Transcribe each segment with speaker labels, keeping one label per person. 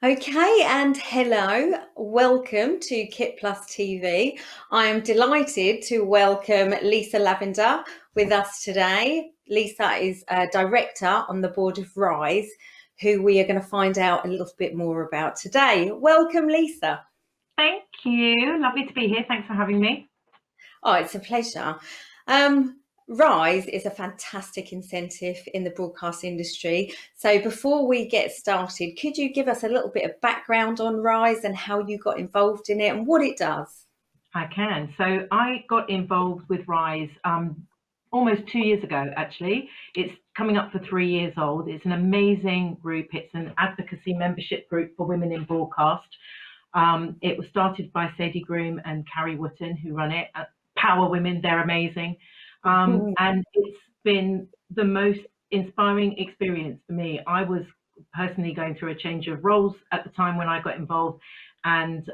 Speaker 1: Okay, and hello, welcome to KITPLUS TV. I am delighted to welcome Lisa Lavender with us today. Lisa is a director on the board of Rise, who we are going to find out a little bit more about today. Welcome, Lisa.
Speaker 2: Thank you. Lovely to be here. Thanks for having me.
Speaker 1: Oh, it's a pleasure. Rise is a fantastic incentive in the broadcast industry. So before we get started, could you give us a little bit of background on Rise and how you got involved in it and what it does?
Speaker 2: I can. So I got involved with Rise almost 2 years ago, actually. It's coming up for 3 years old. It's an amazing group. It's an advocacy membership group for women in broadcast. It was started by Sadie Groom and Carrie Wotton, who run it. Power women, they're amazing. And it's been the most inspiring experience for me. I was personally going through a change of roles at the time when I got involved, and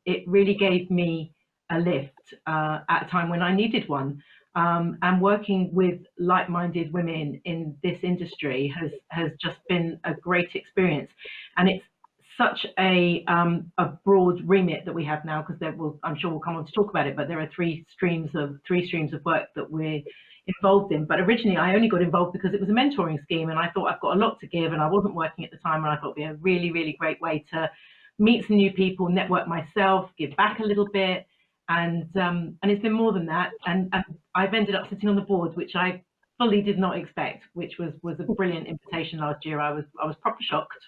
Speaker 2: it really gave me a lift at a time when I needed one. And working with like-minded women in this industry has just been a great experience, and it's such a broad remit that we have now, because I'm sure we'll come on to talk about it, but there are three streams of work that we're involved in. But originally I only got involved because it was a mentoring scheme, and I thought I've got a lot to give, and I wasn't working at the time, and I thought it'd be a really, really great way to meet some new people, network myself, give back a little bit. And it's been more than that. And I've ended up sitting on the board, which I fully did not expect, which was a brilliant invitation last year. I was proper shocked.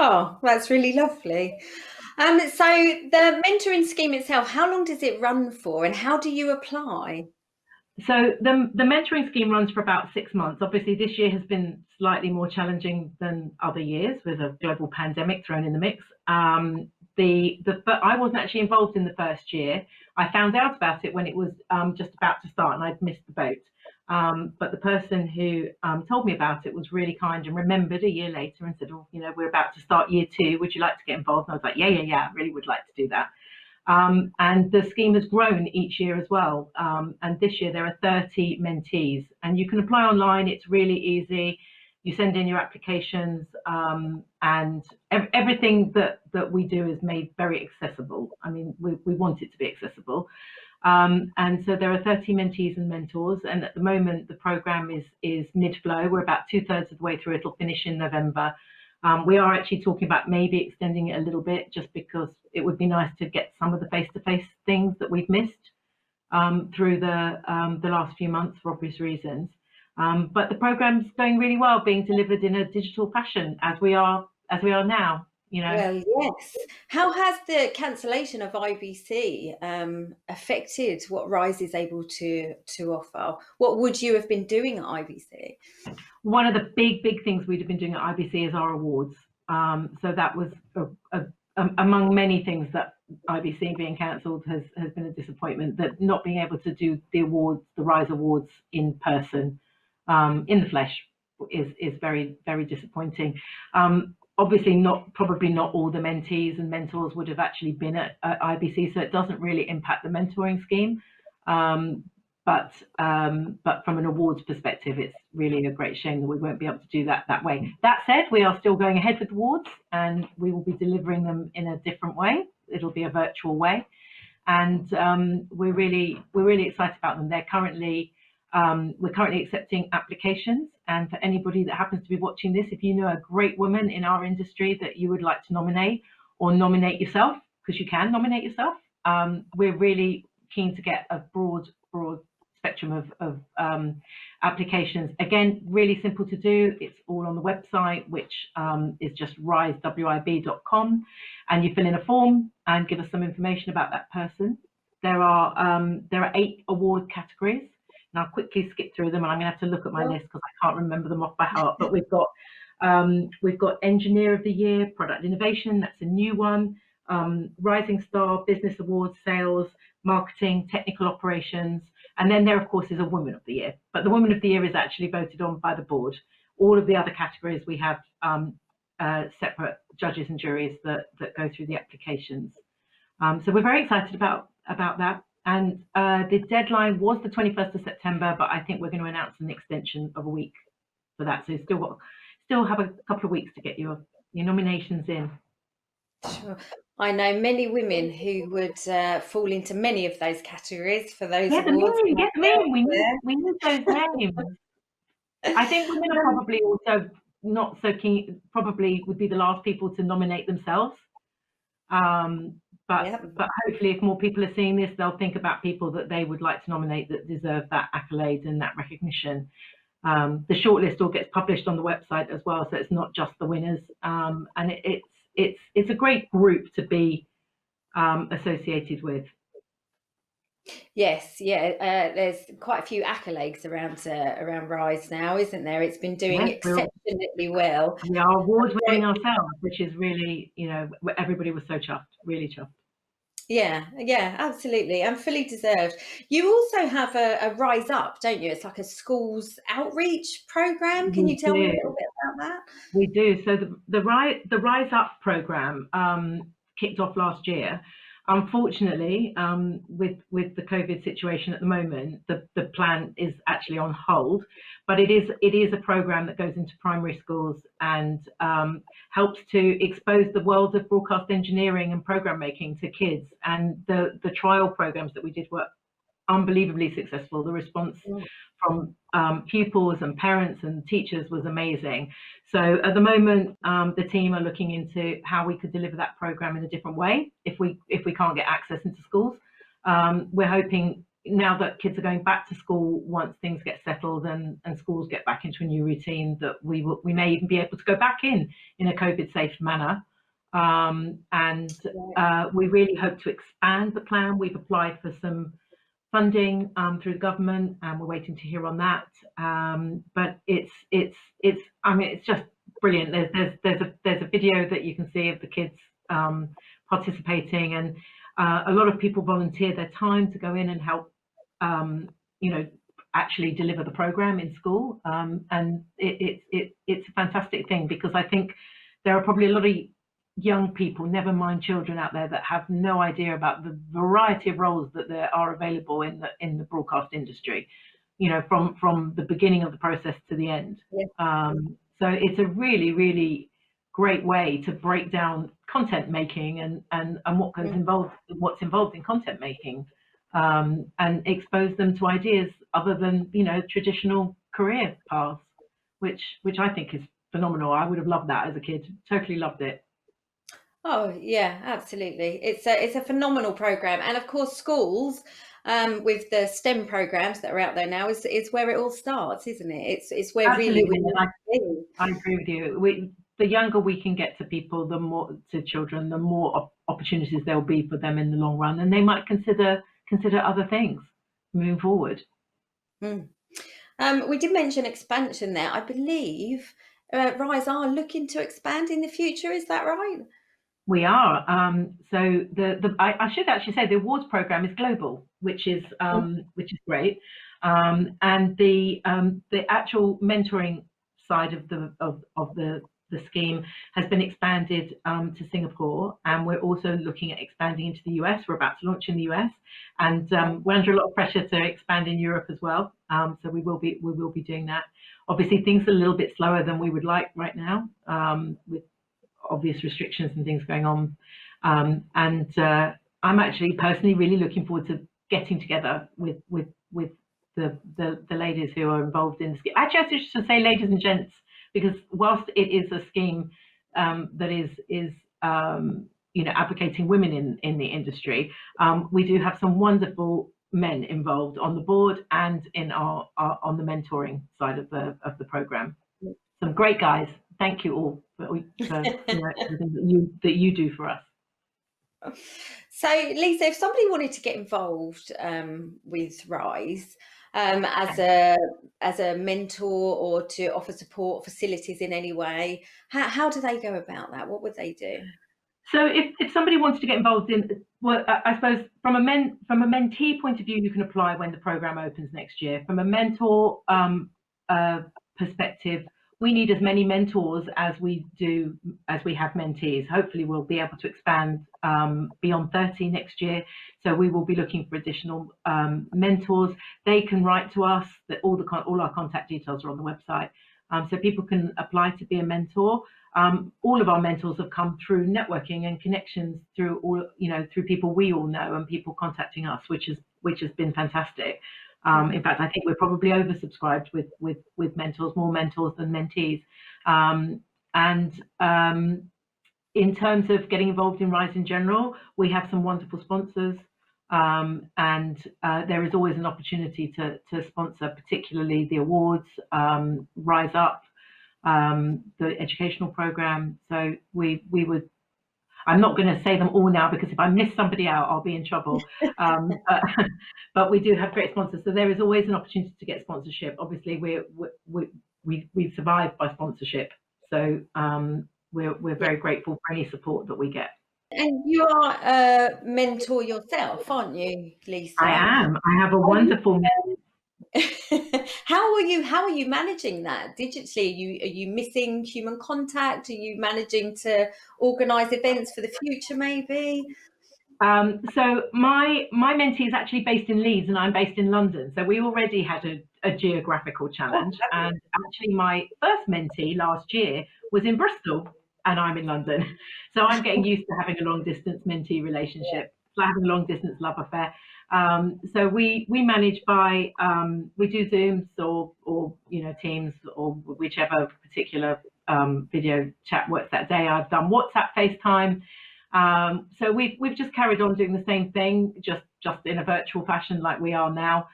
Speaker 1: Oh, that's really lovely. So the mentoring scheme itself, how long does it run for and how do you apply?
Speaker 2: So the mentoring scheme runs for about 6 months. Obviously, this year has been slightly more challenging than other years, with a global pandemic thrown in the mix. But I wasn't actually involved in the first year. I found out about it when it was just about to start, and I'd missed the boat. But the person who told me about it was really kind and remembered a year later and said, "Oh, we're about to start year 2. Would you like to get involved?" And I was like, "Yeah, yeah, yeah. I really would like to do that." And the scheme has grown each year as well. And this year there are 30 mentees, and you can apply online. It's really easy. You send in your applications, and everything that we do is made very accessible. I mean, we want it to be accessible. And so there are 30 mentees and mentors, and at the moment the program is mid-flow. We're about 2/3 of the way through. It'll finish in November. We are actually talking about maybe extending it a little bit, just because it would be nice to get some of the face-to-face things that we've missed through the last few months, for obvious reasons. But the program's going really well, being delivered in a digital fashion, as we are now.
Speaker 1: Well, yes. How has the cancellation of IBC affected what Rise is able to offer? What would you have been doing at IBC?
Speaker 2: One of the big things we'd have been doing at IBC is our awards. So that was among many things that IBC being cancelled has been a disappointment. That not being able to do the awards, the Rise Awards, in person, in the flesh, is very, very disappointing. Obviously, probably not all the mentees and mentors would have actually been at IBC, so it doesn't really impact the mentoring scheme. But from an awards perspective, it's really a great shame that we won't be able to do that way. That said, we are still going ahead with awards, and we will be delivering them in a different way. It'll be a virtual way, and we're really excited about them. We're currently accepting applications, and for anybody that happens to be watching this, if you know a great woman in our industry that you would like to nominate, or nominate yourself, because you can nominate yourself, we're really keen to get a broad spectrum of applications. Again, really simple to do. It's all on the website, which is just risewib.com, and you fill in a form and give us some information about that person. There are 8 award categories. And I'll quickly skip through them, and I'm going to have to look at my list because I can't remember them off by heart. But we've got Engineer of the Year, Product Innovation, that's a new one, Rising Star, Business Awards, Sales, Marketing, Technical Operations, and then there, of course, is a Woman of the Year. But the Woman of the Year is actually voted on by the board. All of the other categories, we have separate judges and juries that go through the applications. So we're very excited about that. And the deadline was the 21st of September, but I think we're going to announce an extension of a week for that. So still have a couple of weeks to get your Your nomination's in.
Speaker 1: Sure. I know many women who would fall into many of those categories for those
Speaker 2: Get them
Speaker 1: awards.
Speaker 2: in, get them in. We need those names. I think women are probably also not so keen, probably would be the last people to nominate themselves. But
Speaker 1: Yeah.
Speaker 2: hopefully if more people are seeing this, they'll think about people that they would like to nominate that deserve that accolade and that recognition. The shortlist all gets published on the website as well, so it's not just the winners. And it's a great group to be associated with.
Speaker 1: Yes, yeah. There's quite a few accolades around Rise now, isn't there? It's been doing
Speaker 2: Yes,
Speaker 1: exceptionally well.
Speaker 2: we are award winning ourselves, which is really, everybody was so chuffed, really chuffed.
Speaker 1: Yeah, absolutely, and fully deserved. You also have a Rise Up, don't you? It's like a schools outreach program. Can
Speaker 2: We
Speaker 1: you tell me a
Speaker 2: do.
Speaker 1: little bit about that?
Speaker 2: We do. So the Rise Up program kicked off last year. Unfortunately, with the COVID situation at the moment, the plan is actually on hold. But it is a program that goes into primary schools and helps to expose the world of broadcast engineering and program making to kids. And the trial programs that we did were unbelievably successful. The response from pupils and parents and teachers was amazing. So at the moment, the team are looking into how we could deliver that program in a different way if we can't get access into schools. We're hoping now that kids are going back to school once things get settled and schools get back into a new routine, that we may even be able to go back in a COVID safe manner. We really hope to expand the plan. We've applied for some funding through the government, and we're waiting to hear on that. But it's just brilliant. There's a video that you can see of the kids participating, and a lot of people volunteer their time to go in and help actually deliver the program in school. And it's a fantastic thing, because I think there are probably a lot of young people, never mind children, out there that have no idea about the variety of roles that there are available in the broadcast industry, from the beginning of the process to the end.
Speaker 1: Yeah.
Speaker 2: So it's a really, really great way to break down content making and what's involved in content making, and expose them to ideas other than traditional career paths, which I think is phenomenal. I would have loved that as a kid. Totally loved it.
Speaker 1: Oh yeah, absolutely. It's a phenomenal program, and of course, schools with the STEM programs that are out there now is where it all starts, isn't it? It's where
Speaker 2: Absolutely,
Speaker 1: really we need to be.
Speaker 2: I agree with you. The younger we can get to people, the more to children, the more opportunities there'll be for them in the long run, and they might consider other things moving forward.
Speaker 1: We did mention expansion there. I believe Rise are looking to expand in the future. Is that right?
Speaker 2: We are. So I should actually say the awards program is global, which is great. And the actual mentoring side of the scheme has been expanded to Singapore, and we're also looking at expanding into the US. We're about to launch in the US, and we're under a lot of pressure to expand in Europe as well. So we will be doing that. Obviously, things are a little bit slower than we would like right now, with obvious restrictions and things going on. I'm actually personally really looking forward to getting together with the ladies who are involved in the scheme. Actually, I should say ladies and gents, because whilst it is a scheme that is advocating women in the industry, we do have some wonderful men involved on the board and in our on the mentoring side of the program. Some great guys. Thank you all for everything that you do for us.
Speaker 1: So, Lisa, if somebody wanted to get involved with Rise as a mentor, or to offer support, facilities in any way, how do they go about that? What would they do?
Speaker 2: So if somebody wants to get involved in, well, I suppose from a mentee point of view, you can apply when the program opens next year. From a mentor perspective, we need as many mentors as we have mentees. Hopefully we'll be able to expand beyond 30 next year. So we will be looking for additional mentors. They can write to us. That all our contact details are on the website. So people can apply to be a mentor. All of our mentors have come through networking and connections through through people we all know and people contacting us, which has been fantastic. In fact, I think we're probably oversubscribed with mentors, more mentors than mentees. In terms of getting involved in Rise in general, we have some wonderful sponsors, and there is always an opportunity to sponsor, particularly the awards, Rise Up, the educational program. So we would. I'm not going to say them all now because if I miss somebody out, I'll be in trouble. But we do have great sponsors, so there is always an opportunity to get sponsorship. Obviously, we survive by sponsorship, so we're very grateful for any support that we get.
Speaker 1: And you are a mentor yourself, aren't you, Lisa?
Speaker 2: I am. I have a wonderful.
Speaker 1: How are you managing that digitally? Are you missing human contact? Are you managing to organise events for the future, maybe?
Speaker 2: So my mentee is actually based in Leeds and I'm based in London. So we already had a geographical challenge. And actually my first mentee last year was in Bristol and I'm in London. So I'm getting used to having a long distance mentee relationship, having a long distance love affair. So we manage by, we do Zooms or Teams or whichever particular video chat works that day. I've done WhatsApp, FaceTime. So we've just carried on doing the same thing, just in a virtual fashion like we are now.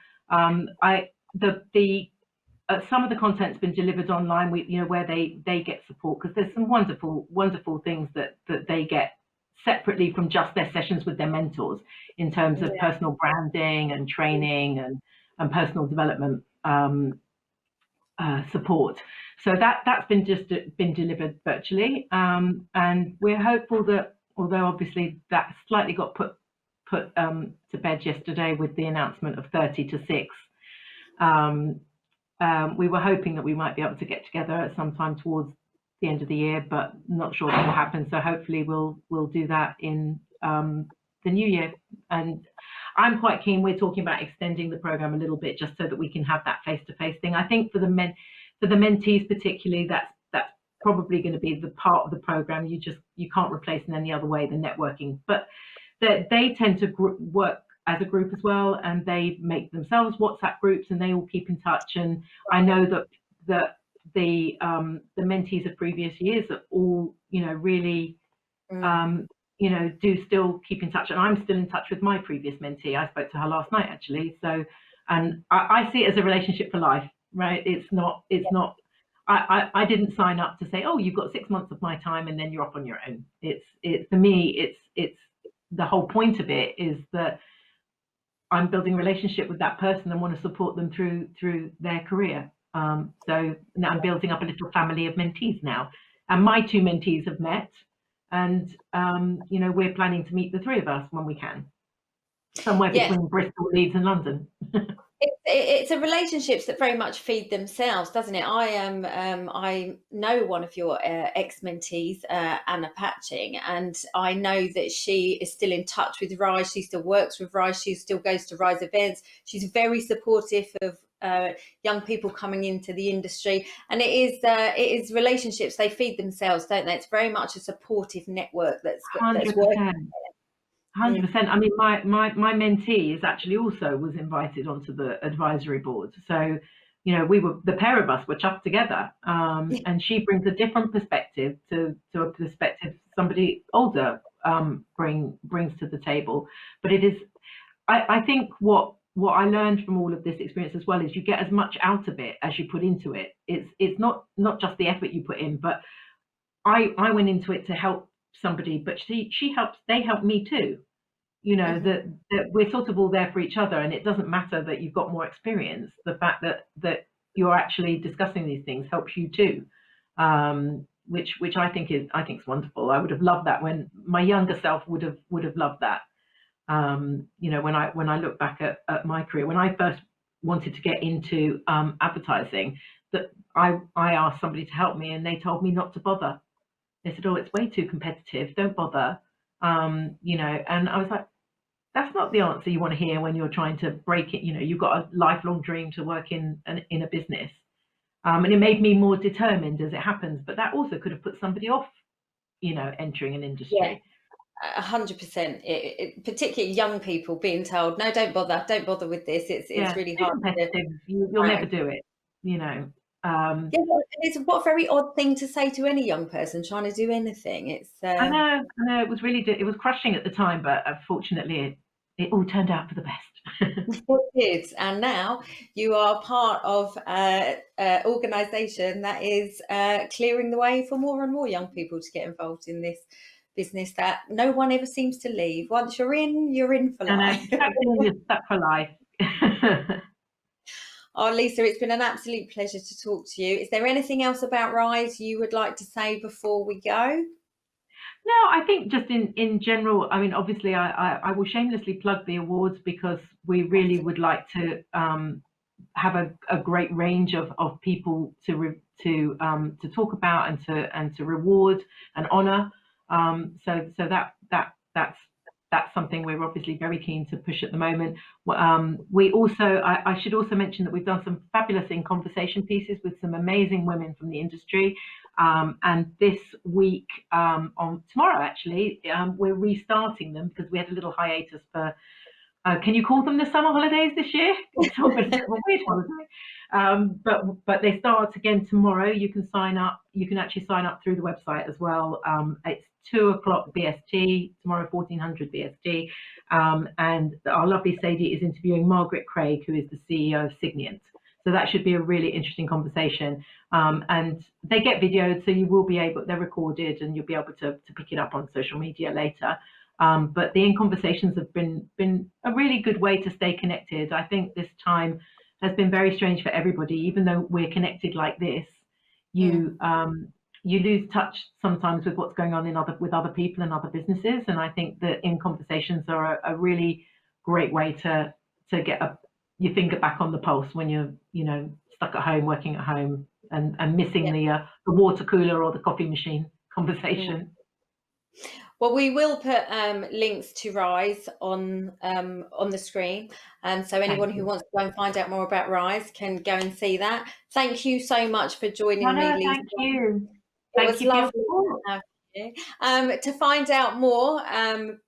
Speaker 2: Some of the content's been delivered online, where they get support, because there's some wonderful things that they get separately from just their sessions with their mentors in terms of personal branding and training and personal development support. So that's been delivered virtually, and we're hopeful that, although obviously that slightly got put to bed yesterday with the announcement of 30 to 6, we were hoping that we might be able to get together at some time towards the end of the year, but not sure that will happen. So hopefully we'll do that in the new year. And I'm quite keen. We're talking about extending the program a little bit just so that we can have that face-to-face thing. I think for the mentees particularly, that's probably going to be the part of the program you can't replace in any other way, the networking. But they tend to work as a group as well, and they make themselves WhatsApp groups and they all keep in touch. And I know that the mentees of previous years are all really do still keep in touch, and I'm still in touch with my previous mentee. I spoke to her last night actually. So, and I see it as a relationship for life, right? It's not. I didn't sign up to say, oh, you've got 6 months of my time and then you're off on your own. It's for me, it's the whole point of it is that I'm building a relationship with that person and want to support them through their career. So now I'm building up a little family of mentees now, and my 2 mentees have met, and we're planning to meet the 3 of us when we can, somewhere between Bristol, Leeds, and London.
Speaker 1: It's a relationships that very much feed themselves, doesn't it? I know one of your ex-mentees, Anna Patching, and I know that she is still in touch with Rise. She still works with Rise. She still goes to Rise events. She's very supportive of young people coming into the industry, and it is relationships. They feed themselves, don't they? It's very much a supportive network that's working.
Speaker 2: 100%. I mean, my mentee is actually also was invited onto the advisory board. So, the pair of us were chucked together, and she brings a different perspective to a perspective somebody older brings to the table. But it is, I think what I learned from all of this experience as well is you get as much out of it as you put into it. It's not just the effort you put in, but I went into it to help somebody, but they helped me too. That we're sort of all there for each other, and it doesn't matter that you've got more experience. The fact that you're actually discussing these things helps you too, which I think is wonderful. I would have loved that when my younger self would have loved that. When I look back at my career, when I first wanted to get into advertising, that I asked somebody to help me, and they told me not to bother. They said, "Oh, it's way too competitive. Don't bother." And I was like, that's not the answer you want to hear when you're trying to break it. You've got a lifelong dream to work in a business. And it made me more determined as it happens, but that also could have put somebody off, entering an
Speaker 1: Yeah.
Speaker 2: industry.
Speaker 1: 100%. Particularly young people being told, no, don't bother with this. It's
Speaker 2: Yeah,
Speaker 1: really
Speaker 2: too
Speaker 1: hard to
Speaker 2: competitive. You'll never
Speaker 1: crack.
Speaker 2: do it, you know.
Speaker 1: Yeah, well, it's what a very odd thing to say to any young person trying to do anything. It's
Speaker 2: I know, it was really, it was crushing at the time, but fortunately it all turned out for the best.
Speaker 1: it is, and now you are part of an organisation that is clearing the way for more and more young people to get involved in this business that no one ever seems to leave. Once you're in for
Speaker 2: And
Speaker 1: life.
Speaker 2: stuck in, you're stuck for life.
Speaker 1: Oh, Lisa, it's been an absolute pleasure to talk to you. Is there anything else about Rise you would like to say before we go?
Speaker 2: No, I think just in general, I mean, obviously, I will shamelessly plug the awards because we really would like to have a great range of people to talk about and to reward and honour. So that's something we're obviously very keen to push at the moment. We also, I should also mention that we've done some fabulous in conversation pieces with some amazing women from the industry. And this week, on tomorrow actually, we're restarting them because we had a little hiatus for, can you call them the summer holidays this year? It's almost a weird holiday. But they start again tomorrow. You can sign up. You can actually sign up through the website as well. It's 2 o'clock BST tomorrow, 1400 BST. And our lovely Sadie is interviewing Margaret Craig, who is the CEO of Signient. So that should be a really interesting conversation. And they get videoed, so you will be able. They're recorded, and you'll be able to pick it up on social media later. But the in conversations have been a really good way to stay connected. I think this time has been very strange for everybody, even though we're connected like this.
Speaker 1: Mm,
Speaker 2: You you lose touch sometimes with what's going on with other people and other businesses, and I think that in conversations are a really great way to get your finger back on the pulse when you're stuck at home, working at home, and missing
Speaker 1: yeah.
Speaker 2: the water cooler or the coffee machine
Speaker 1: Mm.
Speaker 2: conversation.
Speaker 1: Well, we will put links to Rise on the screen, so
Speaker 2: Thank
Speaker 1: anyone who
Speaker 2: you.
Speaker 1: wants to go and find out more about Rise can go and see that. Thank you so much for joining me,
Speaker 2: No,
Speaker 1: Lisa.
Speaker 2: thank you.
Speaker 1: It
Speaker 2: Thank
Speaker 1: was
Speaker 2: you for your
Speaker 1: lovely
Speaker 2: support.
Speaker 1: to have you. To find out more,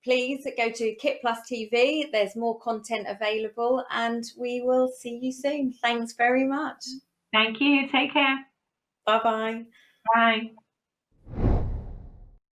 Speaker 1: please go to KITPLUS TV. There's more content available, and we will see you soon. Thanks very much.
Speaker 2: Thank you. Take care.
Speaker 1: Bye bye.
Speaker 2: Bye.